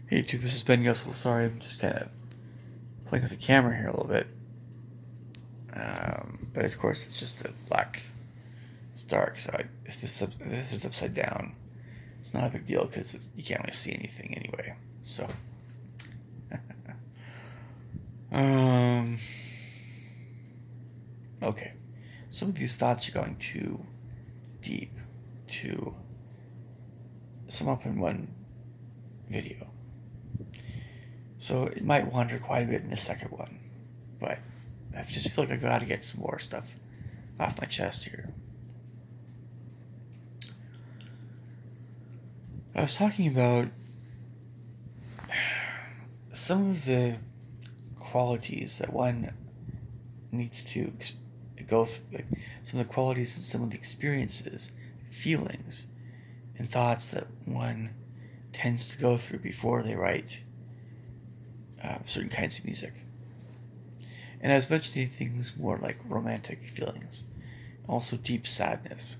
Hey YouTube, this is Ben Gussel. Sorry, I'm just kind of playing with the camera here a little bit. But of course, it's just a black. It's dark, so if this is upside down, it's not a big deal because you can't really see anything anyway. So, um, okay. Some of these thoughts are going too deep to sum up in one video. So it might wander quite a bit in the second one, but I just feel like I gotta get some more stuff off my chest here. I was talking about some of the qualities that one needs to go through, like some of the qualities and some of the experiences, feelings, and thoughts that one tends to go through before they write certain kinds of music. And I was mentioning things more like romantic feelings, also deep sadness.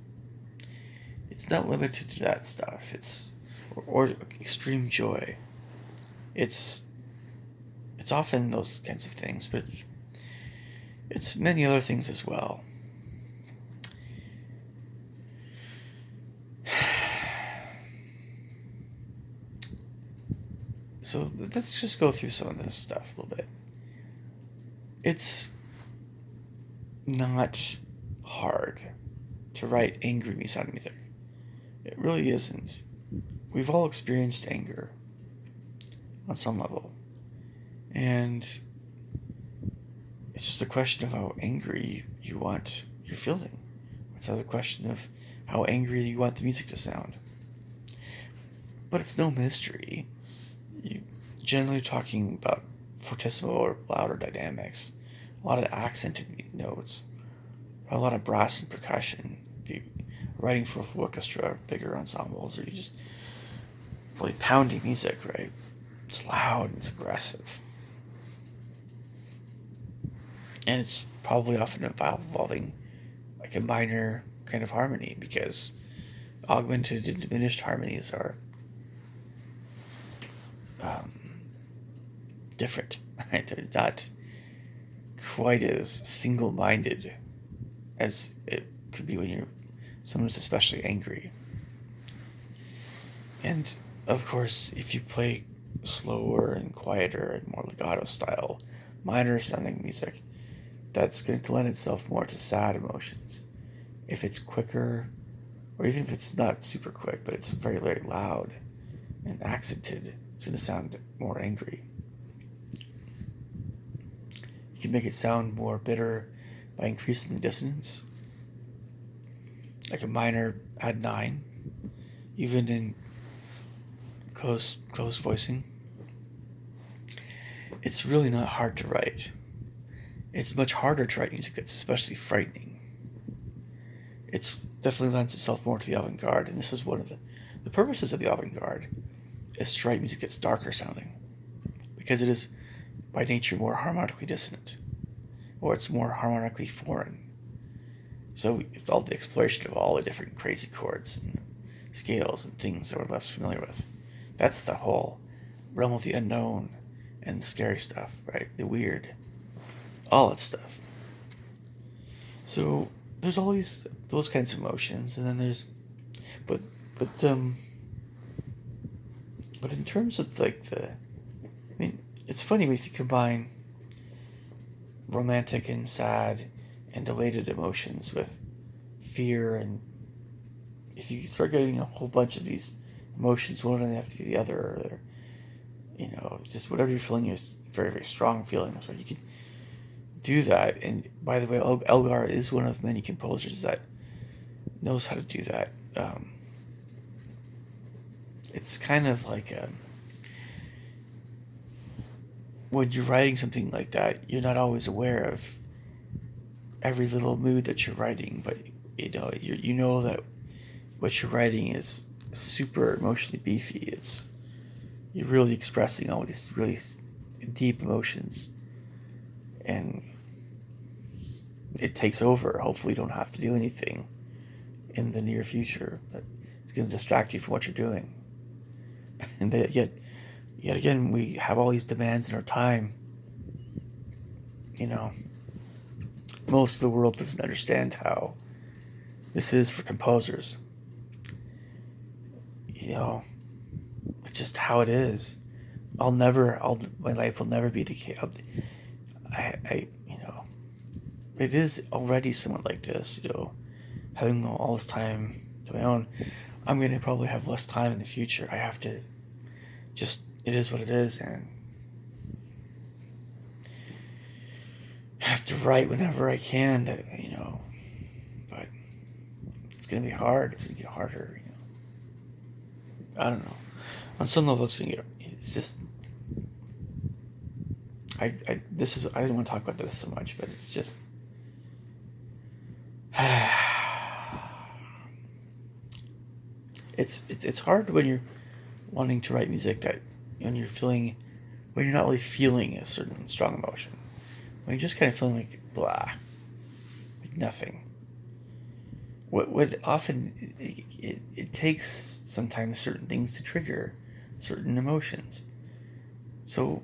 It's not limited to that stuff. Or extreme joy. It's often those kinds of things, but it's many other things as well. So let's just go through some of this stuff a little bit. It's not hard to write angry sounding music. It really isn't. We've all experienced anger on some level. And it's just a question of how angry you're feeling. It's a question of how angry you want the music to sound. But it's no mystery. You're generally talking about fortissimo or louder dynamics, a lot of accented notes, a lot of brass and percussion. If you're writing for orchestra, bigger ensembles, or you just really pounding music, right? It's loud and it's aggressive. And it's probably often involving like a minor kind of harmony, because augmented and diminished harmonies are different. Right? They're not quite as single-minded as it could be when someone's especially angry. And of course, if you play slower and quieter and more legato style, minor sounding music, that's going to lend itself more to sad emotions. If it's quicker, or even if it's not super quick, but it's very, very loud and accented, it's going to sound more angry. You can make it sound more bitter by increasing the dissonance, like a minor add 9, even in close voicing. It's really not hard to write. It's much harder to write music that's especially frightening. It definitely lends itself more to the avant-garde, and this is one of the purposes of the avant-garde, is to write music that's darker sounding, because it is by nature more harmonically dissonant, or it's more harmonically foreign. So it's all the exploration of all the different crazy chords and scales and things that we're less familiar with. That's the whole realm of the unknown and the scary stuff, right? The weird, all that stuff. So there's always those kinds of emotions, and then there's, but in terms of like it's funny if you combine romantic and sad and elated emotions with fear, and if you start getting a whole bunch of these emotions one after the other, or just whatever you're feeling is very, very strong feelings, right? You can do that. And by the way, Elgar is one of many composers that knows how to do that. It's kind of like when you're writing something like that, you're not always aware of every little mood that you're writing, but you know that what you're writing is super emotionally beefy. You're really expressing all these really deep emotions, and it takes over. Hopefully you don't have to do anything in the near future that is going to distract you from what you're doing. And yet, yet again, we have all these demands in our time. You know, most of the world doesn't understand how this is for composers. You know, it's just how it is. My life will never be the case. It is already somewhat like this, having all this time to my own. I'm going to probably have less time in the future. I have to it is what it is, and I have to write whenever I can, but it's going to be hard. It's going to get harder, I don't know. On some level, it's just, I didn't want to talk about this so much, but it's just, it's hard when you're wanting to write music when you're not really feeling a certain strong emotion. When you're just kind of feeling like blah, like nothing. What often it takes sometimes certain things to trigger certain emotions. So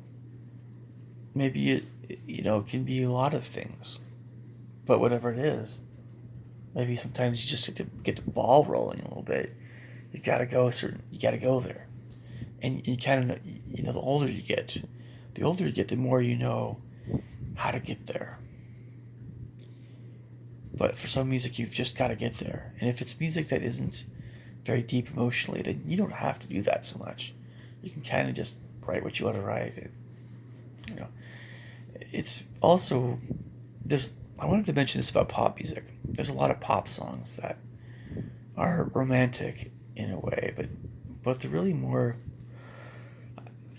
maybe it can be a lot of things, but whatever it is, maybe sometimes you just have to get the ball rolling a little bit. You gotta go there, and you kind of the older you get, the more you know how to get there. But for some music, you've just got to get there. And if it's music that isn't very deep emotionally, then you don't have to do that so much. You can kind of just write what you want to write. It's also, I wanted to mention this about pop music. There's a lot of pop songs that are romantic in a way, but they're really more,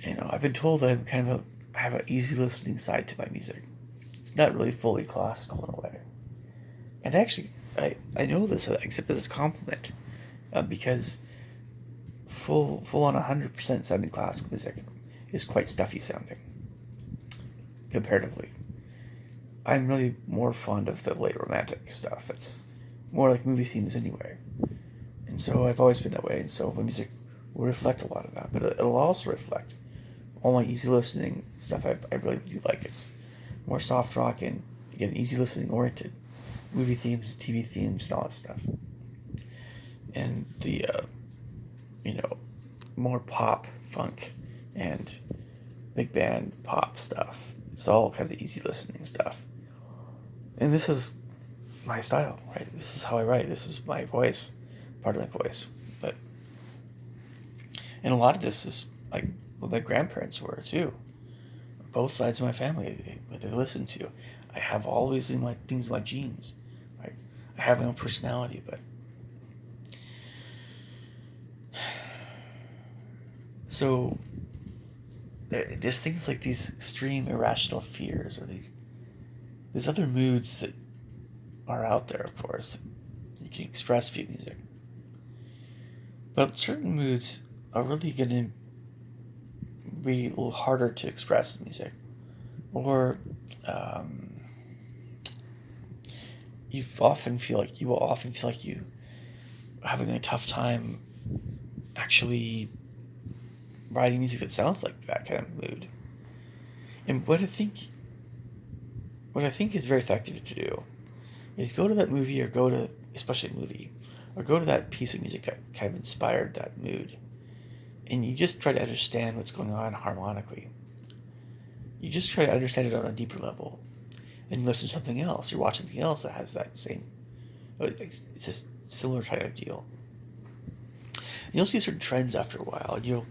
I've been told that I have an easy listening side to my music. It's not really fully classical in a way. And actually, I know this, I accept it as a compliment, because full on 100% sounding classical music is quite stuffy sounding, comparatively. I'm really more fond of the late romantic stuff. It's more like movie themes anyway. And so I've always been that way, and so my music will reflect a lot of that, but it'll also reflect all my easy listening stuff. I really do like. It's more soft rock and, again, easy listening oriented. Movie themes, TV themes, and all that stuff. And the, more pop, funk, and big band pop stuff. It's all kind of easy listening stuff. And this is my style, right? This is how I write. This is my voice, part of my voice. And a lot of this is like what my grandparents were too. Both sides of my family, what they listened to. I have all these things in my genes. Right? I have my own personality, but so there's things like these extreme irrational fears, or these other moods that are out there, of course, that you can express via music. But certain moods are really going to be a little harder to express in music, or you will often feel like you having a tough time actually writing music that sounds like that kind of mood. And what I think is very effective to do is go to that movie, especially a movie, or go to that piece of music that kind of inspired that mood, and you just try to understand what's going on harmonically. You just try to understand it on a deeper level. Then you listen to something else. You watch something else that has that same, it's a similar kind of deal. And you'll see certain trends after a while, and you'll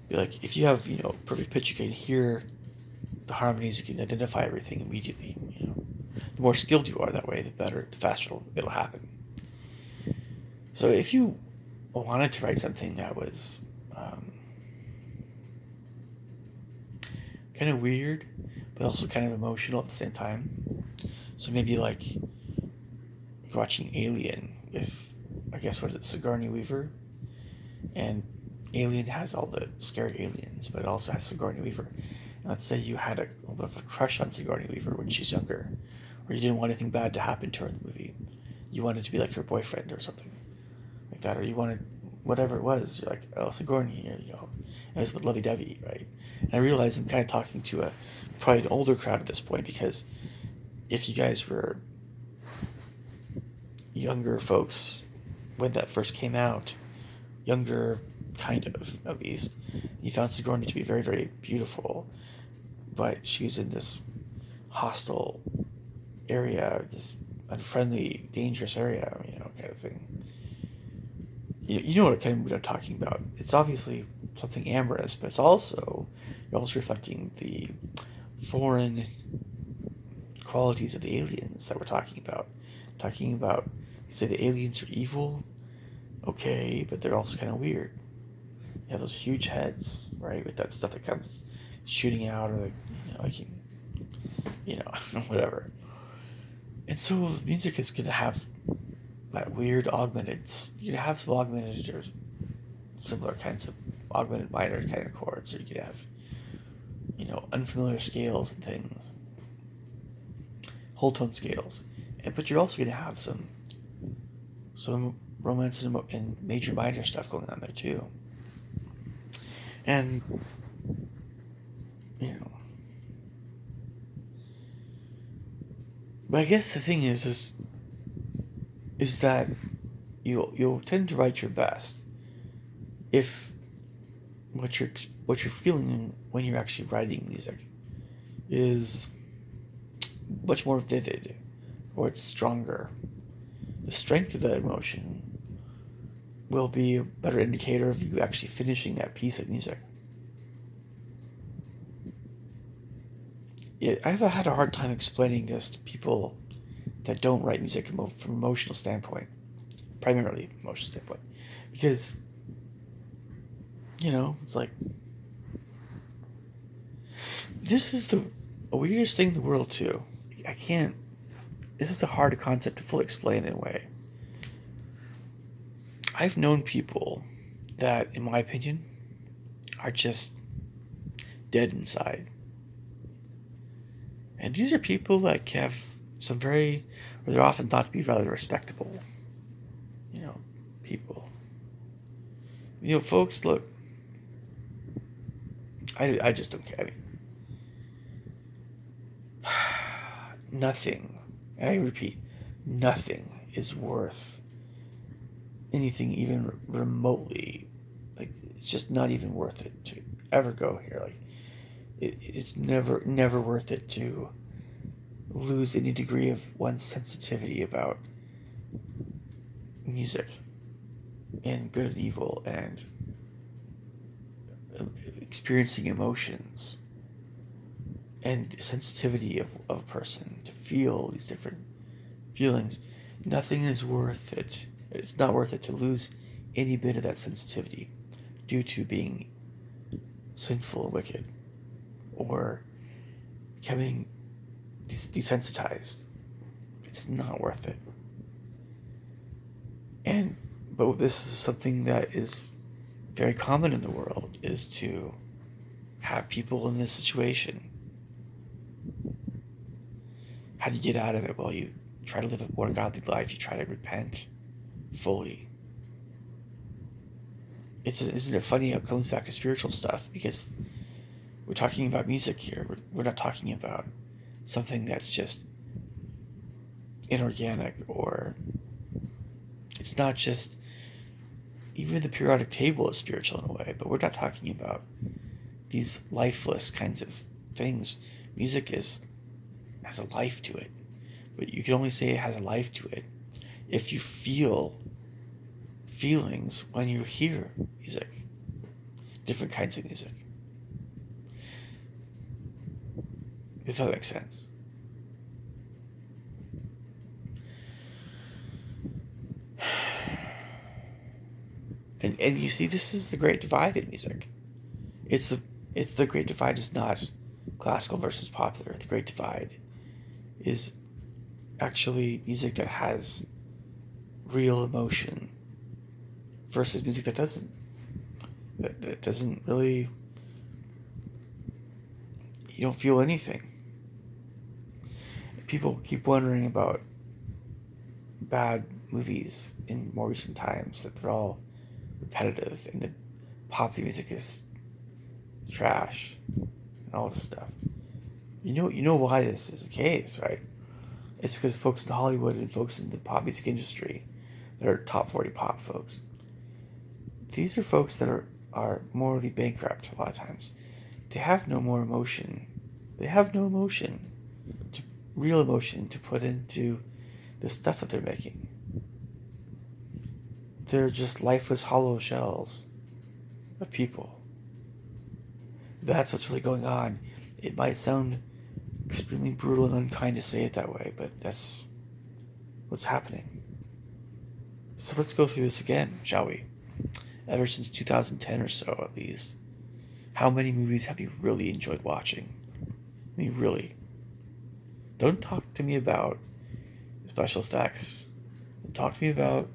be like, if you have, perfect pitch, you can hear the harmonies, you can identify everything immediately. The more skilled you are that way, the faster it'll happen. So if you wanted to write something that was kind of weird, but also kind of emotional at the same time, so maybe like watching Alien with, I guess, what is it, Sigourney Weaver, and Alien has all the scary aliens, but it also has Sigourney Weaver. And let's say you had a little bit of a crush on Sigourney Weaver when she's younger, or you didn't want anything bad to happen to her in the movie. You wanted to be like her boyfriend or something like that, or you wanted whatever it was, you're like, oh, Sigourney here, and it was with lovey-dovey, right? And I realize I'm kind of talking to probably an older crowd at this point, because if you guys were younger folks when that first came out, younger kind of at least, you found Sigourney to be very, very beautiful, but she's in this hostile area, this unfriendly, dangerous area, kind of thing. You know what kind of mood I'm talking about. It's obviously something amorous, but you're also reflecting the foreign qualities of the aliens that we're talking about. Talking about, you say the aliens are evil, okay, but they're also kind of weird. You have those huge heads, right, with that stuff that comes shooting out, or whatever. And so music is going to have that weird augmented, you have some augmented or similar kinds of augmented minor kind of chords, or you could have, unfamiliar scales and things, whole tone scales, but you're also going to have some romance and major minor stuff going on there too. And but I guess the thing is that you'll tend to write your best if what you're feeling when you're actually writing music is much more vivid, or it's stronger. The strength of that emotion will be a better indicator of you actually finishing that piece of music. I've had a hard time explaining this to people that don't write music from an emotional standpoint, primarily emotional standpoint, because it's like, this is the weirdest thing in the world too. This is a hard concept to fully explain in a way. I've known people that, in my opinion, are just dead inside. And these are people that have where they're often thought to be rather respectable, people. Folks, look, I just don't care. Nothing, I repeat, nothing is worth anything even remotely, it's just not even worth it to ever go here. It's never worth it to lose any degree of one's sensitivity about music and good and evil, and experiencing emotions and sensitivity of a person to feel these different feelings. Nothing is worth it. It's not worth it to lose any bit of that sensitivity due to being sinful and wicked, or becoming desensitized. It's not worth it. But this is something that is very common in the world, is to have people in this situation. How do you get out of it? Well, you try to live a more godly life. You try to repent fully. Isn't it funny how it comes back to spiritual stuff? Because we're talking about music here. We're not talking about something that's just inorganic, or it's not just, even the periodic table is spiritual in a way, but we're not talking about these lifeless kinds of things. Music has a life to it, but you can only say it has a life to it if you feel feelings when you hear music, different kinds of music, if that makes sense. And you see, this is the great divide in music. It's the great divide is not classical versus popular. The great divide is actually music that has real emotion versus music that doesn't. That doesn't really, you don't feel anything. People keep wondering about bad movies in more recent times, that they're all repetitive, and the poppy music is trash, and all this stuff. You know why this is the case, right? It's because folks in Hollywood and folks in the pop music industry that are top 40 pop folks, these are folks that are morally bankrupt a lot of times. They have no more emotion. They have no emotion, real emotion to put into the stuff that they're making. They're just lifeless hollow shells of people. That's what's really going on. It might sound extremely brutal and unkind to say it that way, but that's what's happening. So let's go through this again, shall we? Ever since 2010 or so, at least. How many movies have you really enjoyed watching? I mean, really. Don't talk to me about special effects. Talk to me about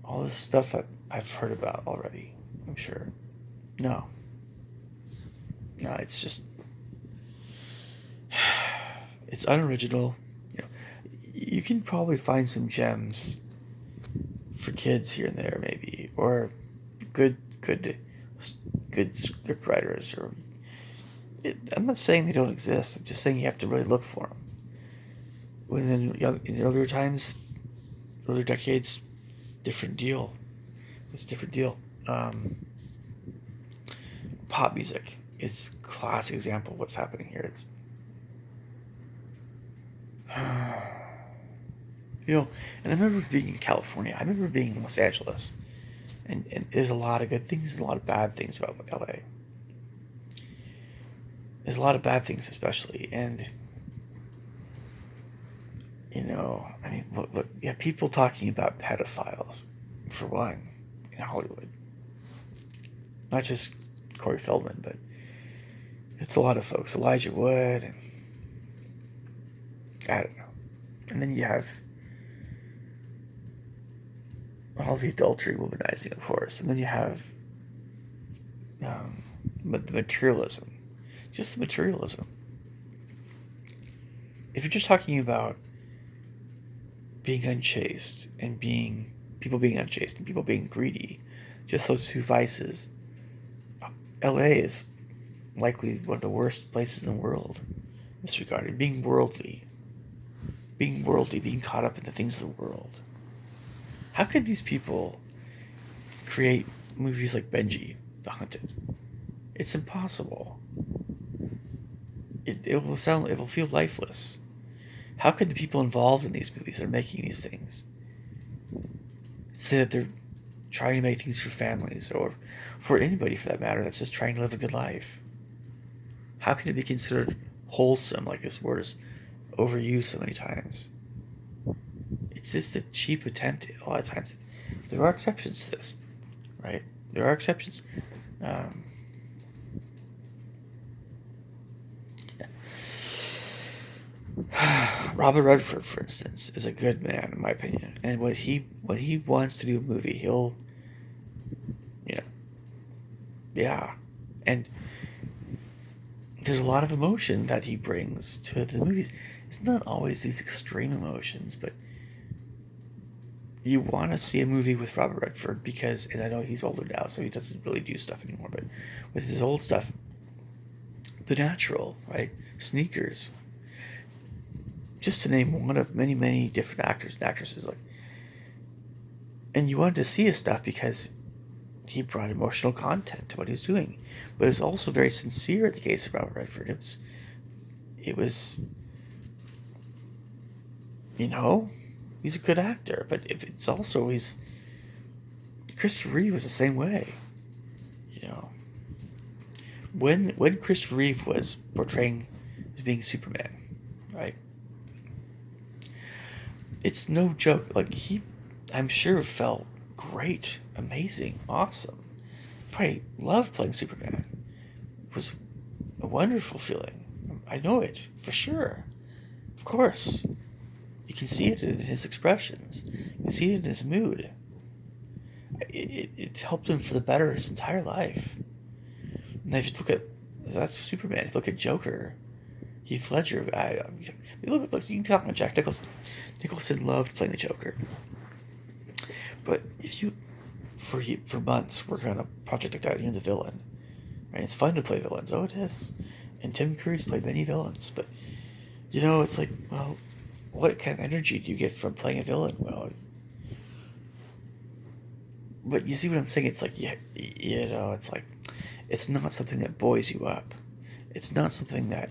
all this stuff that I've heard about already, I'm sure. No. No, it's just... It's unoriginal. You know, you can probably find some gems for kids here and there, maybe, or good script writers. Or I'm not saying they don't exist. I'm just saying you have to really look for them. When in earlier times, earlier decades, different deal. It's a different deal. Pop music. It's a classic example of what's happening here. It's and I remember being in California. I remember being in Los Angeles. And there's a lot of good things and a lot of bad things about LA. There's a lot of bad things, especially. And, I mean, look, you have people talking about pedophiles, for one, in Hollywood. Not just Corey Feldman, but it's a lot of folks. Elijah Wood, and I don't know. And then you have all the adultery, womanizing, of course. And then you have the materialism. Just the materialism. If you're just talking about being unchaste and people being unchaste and people being greedy, just those two vices, LA is likely one of the worst places in the world in this regard. And being worldly, being caught up in the things of the world. How could these people create movies like Benji, The Hunted? It's impossible. It will feel lifeless. How could the people involved in these movies that are making these things say that they're trying to make things for families, or for anybody for that matter that's just trying to live a good life? How can it be considered wholesome, like this word is overused so many times? It's just a cheap attempt a lot of times. There are exceptions to this, right? There are exceptions. Robert Redford, for instance, is a good man in my opinion, and when he wants to do a movie, he'll, yeah, and there's a lot of emotion that he brings to the movies. It's not always these extreme emotions, but you want to see a movie with Robert Redford because, and I know he's older now, so he doesn't really do stuff anymore, but with his old stuff, The Natural, right? Sneakers. Just to name one of many, many different actors and actresses, and you wanted to see his stuff because he brought emotional content to what he was doing, but it's also very sincere in the case of Robert Redford. It was, he's a good actor, but it's also Christopher Reeve was the same way, When Christopher Reeve was portraying as being Superman, right? It's no joke. I'm sure felt great, amazing, awesome. Probably loved playing Superman. It was a wonderful feeling. I know it for sure. Of course. You can see it in his expressions. You can see it in his mood. It's helped him for the better his entire life. And if you that's Superman. If you look at Joker, Heath Ledger, look, you can talk about Jack Nicholson. Nicholson loved playing the Joker. But if you for months working on a project like that, and you're the villain. Right? It's fun to play villains. Oh, it is. And Tim Curry's played many villains, but it's like, well, what kind of energy do you get from playing a villain? Well, but you see what I'm saying? It's like, yeah, it's like, it's not something that buoys you up. It's not something that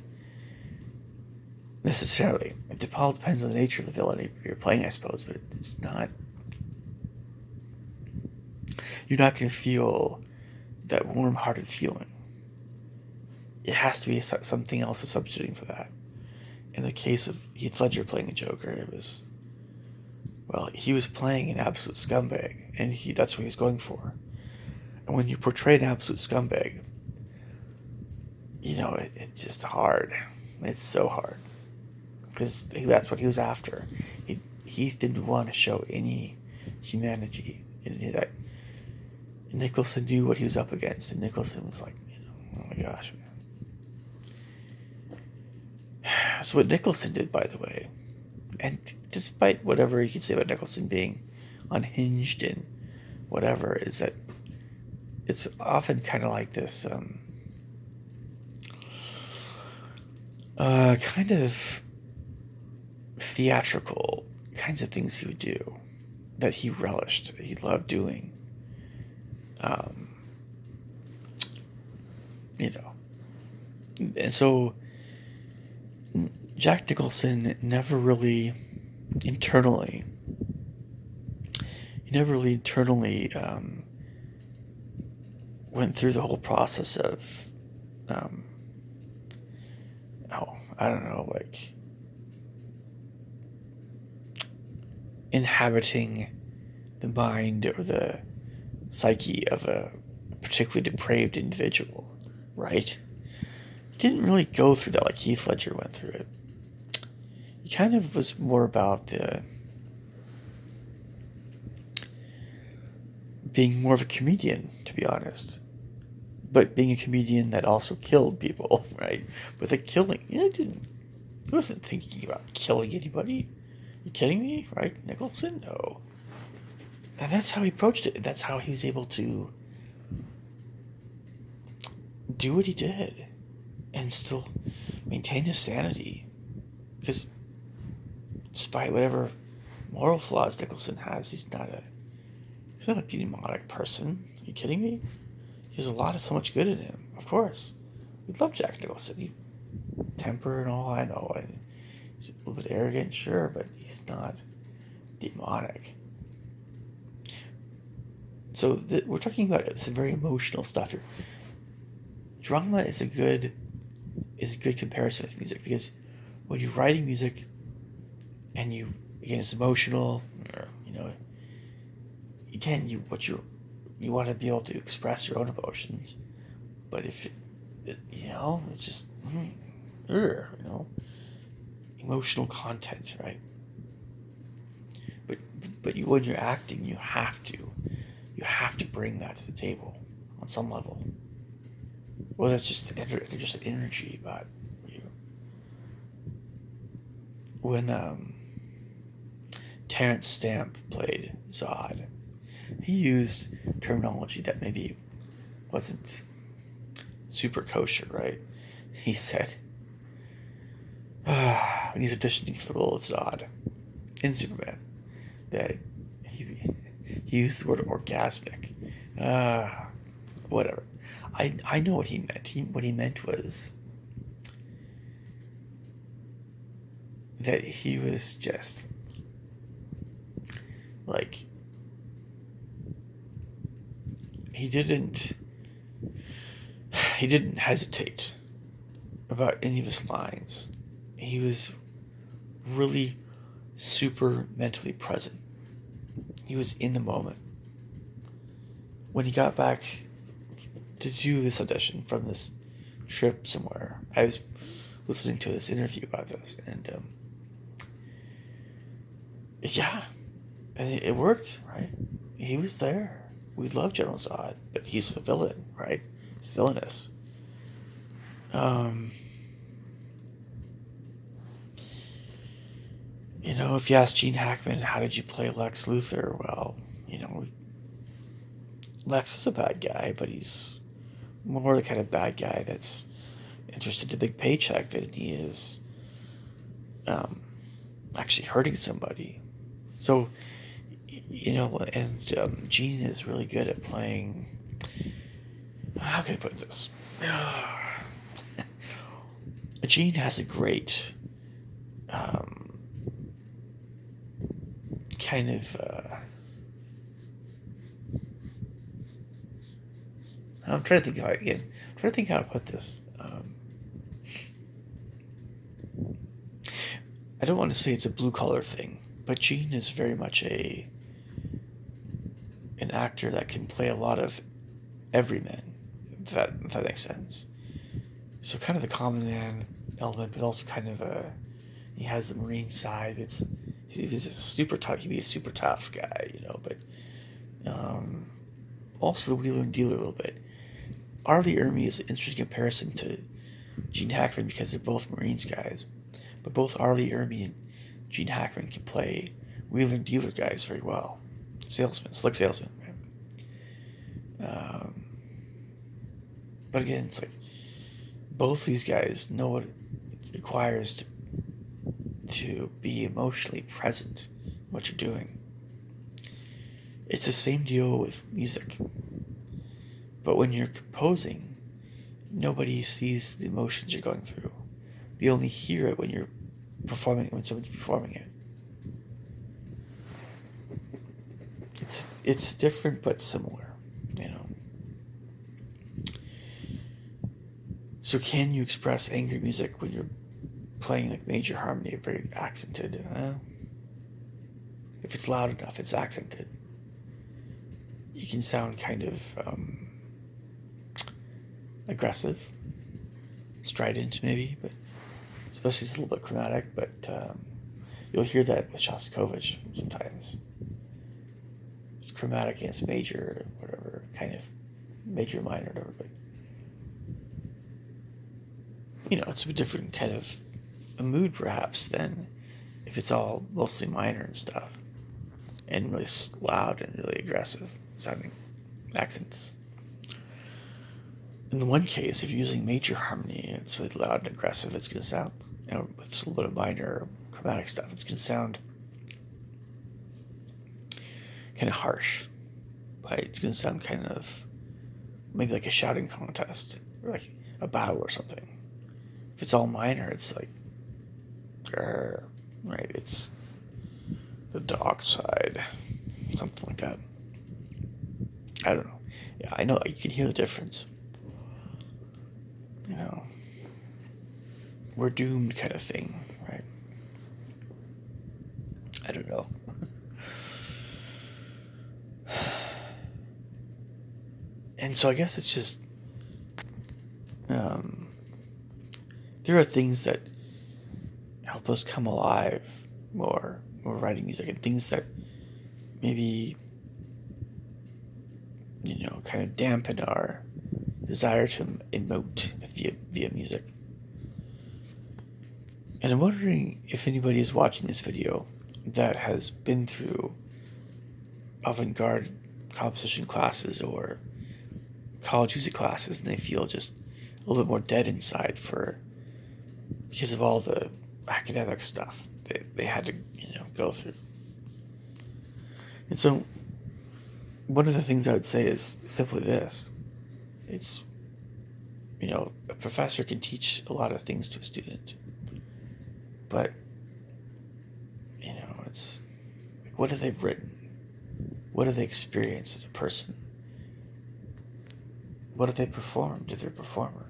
necessarily. It all depends on the nature of the villain you're playing, I suppose, but it's not. You're not going to feel that warm-hearted feeling. It has to be something else is substituting for that. In the case of Heath Ledger playing the Joker, it was, well, he was playing an absolute scumbag, and that's what he was going for. And when you portray an absolute scumbag, it's just hard. It's so hard. Because that's what he was after. He didn't want to show any humanity. That Nicholson knew what he was up against, and Nicholson was like, oh my gosh, man. That's what Nicholson did, by the way. And despite whatever you could say about Nicholson being unhinged and whatever, is that it's often kind of like this kind of theatrical kinds of things he would do that he relished, he loved doing. And so Jack Nicholson never really internally went through the whole process of I don't know, like inhabiting the mind or the psyche of a particularly depraved individual, right? He didn't really go through that like Heath Ledger went through it. He kind of was more about being more of a comedian, to be honest. But being a comedian that also killed people, right? But the killing, he wasn't thinking about killing anybody. You kidding me, right? Nicholson? No. And that's how he approached it. That's how he was able to do what he did and still maintain his sanity. Because despite whatever moral flaws Nicholson has, he's not a demonic person. Are you kidding me? He has so much good in him, of course. We love Jack Nicholson. Temper and all, I know. He's a little bit arrogant, sure, but he's not demonic. So we're talking about some very emotional stuff here. Drama is a good comparison with music, because when you're writing music and it's emotional, or again, you want to be able to express your own emotions, but if it's just emotional content, right? But when you're acting, you have to bring that to the table on some level. Whether it's just an energy about you. When Terrence Stamp played Zod, he used terminology that maybe wasn't super kosher, right? He said, when he's auditioning for the role of Zod in Superman, that he used the word orgasmic. Whatever. I know what he meant. What he meant was that he was just like, he didn't hesitate about any of his lines. He was really super mentally present. He was in the moment. When he got back to do this audition from this trip somewhere, I was listening to this interview about this, and and it worked, right? He was there. We love General Zod, but he's the villain, right? He's villainous. If you ask Gene Hackman, how did you play Lex Luthor? Well, Lex is a bad guy, but he's more the kind of bad guy that's interested in the big paycheck than he is um, actually hurting somebody. So, and Gene is really good at playing. How can I put this? Gene has a great um, kind of. I'm trying to think how again. I'm trying to think how to put this. I don't want to say it's a blue collar thing, but Gene is very much an actor that can play a lot of everyman. If that makes sense. So kind of the common man element, but also kind of he has the marine side. He's a super tough. He'd be a super tough guy, but um, also the wheeler and dealer a little bit. R. Lee Ermey is an interesting comparison to Gene Hackman because they're both Marines guys, but both R. Lee Ermey and Gene Hackman can play wheeler and dealer guys very well. Salesmen, slick salesmen. Right? But again, it's like both these guys know what it requires to be emotionally present in what you're doing. It's the same deal with music. But when you're composing, nobody sees the emotions you're going through. They only hear it when you're performing, when someone's performing it. It's different but similar, So can you express angry music when you're playing like major harmony, very accented? If it's loud enough, it's accented. You can sound kind of aggressive, strident maybe, but especially it's a little bit chromatic. But you'll hear that with Shostakovich sometimes. It's chromatic and it's major, whatever, kind of major, minor, whatever. But it's a different kind of a mood perhaps than if it's all mostly minor and stuff, and really loud and really aggressive sounding accents. In the one case, if you're using major harmony, it's really loud and aggressive. It's going to sound, with a little bit of minor chromatic stuff, it's going to sound kind of harsh. Right? It's going to sound kind of maybe like a shouting contest or like a battle or something. If it's all minor, it's like, right? It's the dark side, something like that. I don't know. Yeah, I know you can hear the difference. We're doomed kind of thing, right? I don't know. And so I guess it's just there are things that help us come alive more when we're writing music, and things that maybe kind of dampen our desire to emote via music. And I'm wondering if anybody is watching this video that has been through avant-garde composition classes or college music classes, and they feel just a little bit more dead inside because of all the academic stuff they had to go through. And so one of the things I would say is simply this. It's, a professor can teach a lot of things to a student, but, it's like, what have they written? What have they experienced as a person? What have they performed if they're a performer?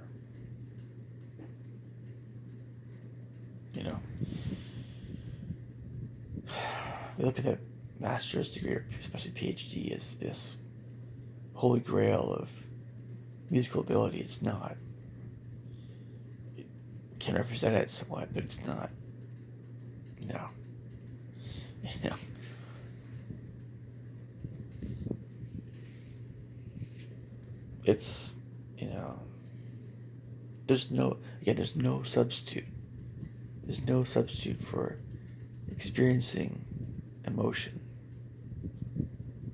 We look at the master's degree, or especially PhD, as this holy grail of musical ability. It's not. It can represent it somewhat, but it's not. No. It's, there's no substitute. There's no substitute for experiencing emotion,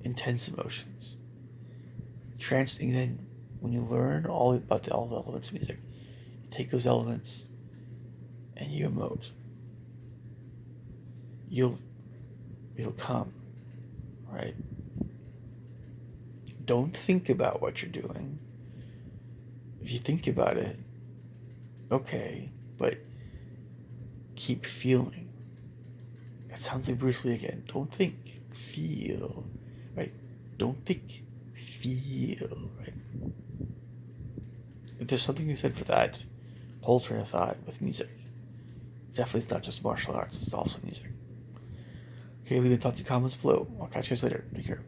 intense emotions. and then when you learn all the elements of music, you take those elements and you emote. It'll come, right? Don't think about what you're doing. If you think about it, okay, but keep feeling. It sounds like Bruce Lee again. Don't think, feel, right? Don't think, feel, right? If there's something you said for that whole train of thought with music, definitely it's not just martial arts, it's also music. Okay, leave your thoughts and comments below. I'll catch you guys later. Take care.